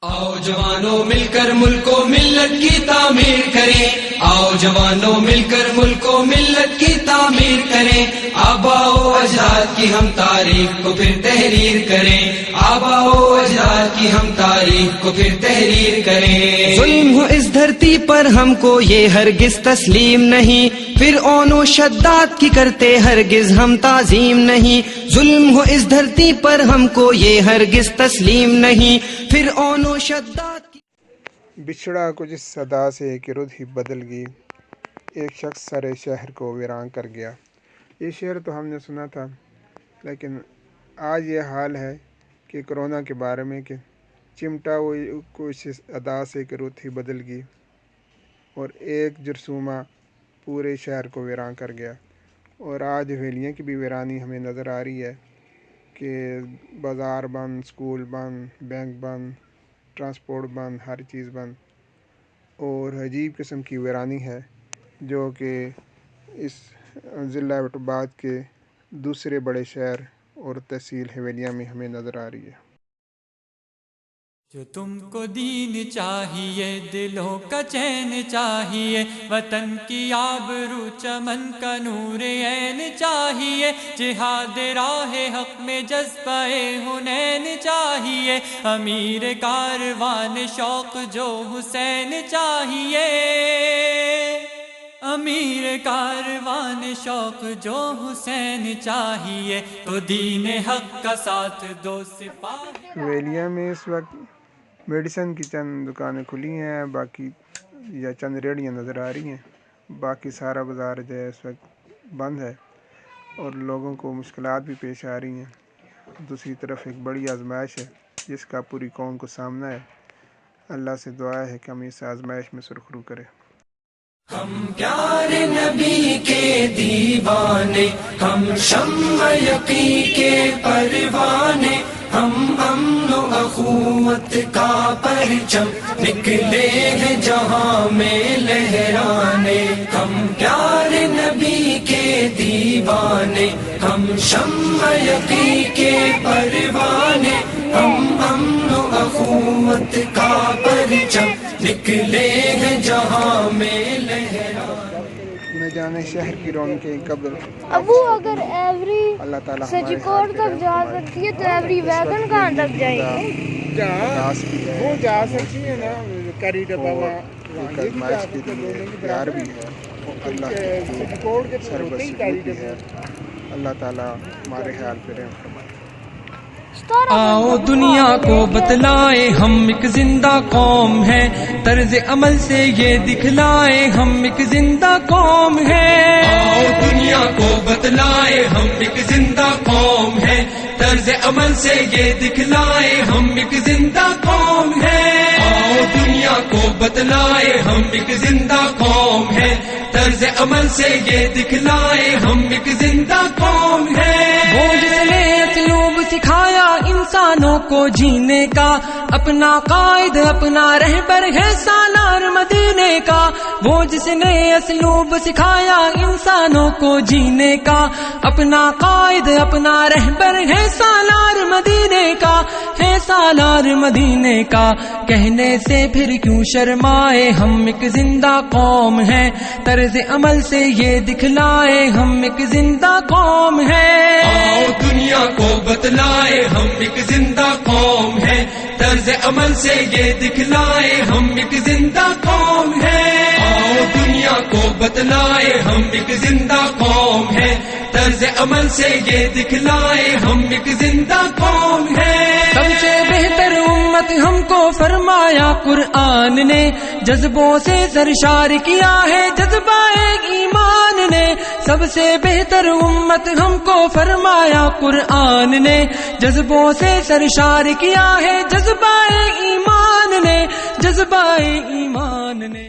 آؤ جوانوں مل کر ملک و ملت کی تعمیر کریں، آؤ جوانوں مل کر ملک و ملت کی تعمیر کریں، آباء و اجداد کی ہم تاریخ کو پھر تحریر کریں، آباء و اجداد کی ہم تاریخ کو پھر تحریر کریں۔ ظلم ہو اس دھرتی پر ہم کو یہ ہرگز تسلیم نہیں، فرعون و شداد کی کرتے ہرگز ہم تعظیم نہیں، ظلم ہو اس دھرتی پر ہم کو یہ ہرگز تسلیم نہیں، فرعون و شداد کی۔ بچھڑا کچھ اس صدا سے کہ رد ہی بدل گئی، ایک شخص سارے شہر کو ویران کر گیا۔ یہ شعر تو ہم نے سنا تھا، لیکن آج یہ حال ہے کہ کرونا کے بارے میں کہ چمٹا وہ کچھ اس ادا سے کہ رد ہی بدل گئی، اور ایک جرثومہ پورے شہر کو ویران کر گیا۔ اور آج حویلیاں کی بھی ویرانی ہمیں نظر آ رہی ہے کہ بازار بند، اسکول بند، بینک بند، ٹرانسپورٹ بند، ہر چیز بند، اور عجیب قسم کی ویرانی ہے جو کہ اس ضلع ایبٹ آباد کے دوسرے بڑے شہر اور تحصیل حویلیاں میں ہمیں نظر آ رہی ہے۔ جو تم کو دین چاہیے، دلوں کا چین چاہیے، وطن کی آبرو چمن کا نور عین چاہیے، جہاد راہ حق میں جذبہ حنین چاہیے، امیر کاروان شوق جو حسین چاہیے، امیر کاروان شوق جو حسین چاہیے، تو دین حق کا ساتھ دو سپاہ۔ حویلیاں میں اس وقت میڈیسن کی چند دکانیں کھلی ہیں، باقی یا چند ریڑیاں نظر آ رہی ہیں، باقی سارا بازار جو ہے اس وقت بند ہے اور لوگوں کو مشکلات بھی پیش آ رہی ہیں۔ دوسری طرف ایک بڑی آزمائش ہے جس کا پوری قوم کو سامنا ہے۔ اللہ سے دعا ہے کہ ہم اس آزمائش میں سرخرو کریں۔ ہم پیارے نبی کے دیوانے، ہم شمع یقین کے پروانے، ہم امن و اخوت کا پرچم نکلے ہیں جہاں میں لہرانے، ہم پیارے نبی کے دیوانے، ہم شمع یقین کے پروانے، ہم امن و اخوت کا پرچم نکلے ہیں جہاں میں لہرانے۔ نہ جانے شہر کی رونقیں کب ابو اگر ایوری اللہ تعالیٰ سچکور تک جا سکتی ہے تو ایوری ویگن کہاں تک جائے گی؟ وہ جا سکتی ہے نا، کری ڈبا آزمائش کے لیے پیار بھی ہے، اللہ کی سربستی بھی ہے۔ اللہ تعالیٰ ہمارے خیال پہ رحم فرمائے۔ آؤ دنیا کو بتلائے ہم ایک زندہ قوم ہیں، طرز عمل سے یہ دکھلائے ہم ایک زندہ قوم ہیں۔ آؤ دنیا کو بتلائے ہم ایک زندہ قوم ہیں، طرز عمل سے یہ دکھلائے ہم ایک زندہ قوم ہیں۔ آؤ دنیا کو بتلائے ہم ایک زندہ قوم ہیں، طرز عمل سے یہ دکھلائے ہم ایک زندہ قوم ہیں۔ وہ جس نے اسلوب سکھایا انسانوں کو جینے کا، اپنا قائد اپنا رہبر ہے سالار مدینے کا۔ وہ جس نے اسلوب سکھایا انسانوں کو جینے کا، اپنا قائد اپنا رہبر ہے سالار مدینے کا، ہے سالار مدینے کا۔ کہنے سے پھر کیوں شرمائے ہم ایک زندہ قوم ہیں، طرز عمل سے یہ دکھلائے ہم ایک زندہ قوم ہیں۔ آؤ دنیا کو بتلائے ہم ایک زندہ قوم ہیں، طرز عمل سے یہ دکھلائے ہم ایک زندہ قوم ہیں۔ آؤ دنیا کو بتلائے ہم ایک زندہ قوم ہیں، طرز عمل سے یہ دکھلائے ہم ایک زندہ قوم ہیں۔ سب سے بہتر امت ہم کو فرمایا قرآن نے، جذبوں سے سرشار کیا ہے جذبہ ایمان نے۔ سب سے بہتر امت ہم کو فرمایا قرآن نے، جذبوں سے سرشار کیا ہے جذبہ ایمان نے، جذبہ ایمان نے۔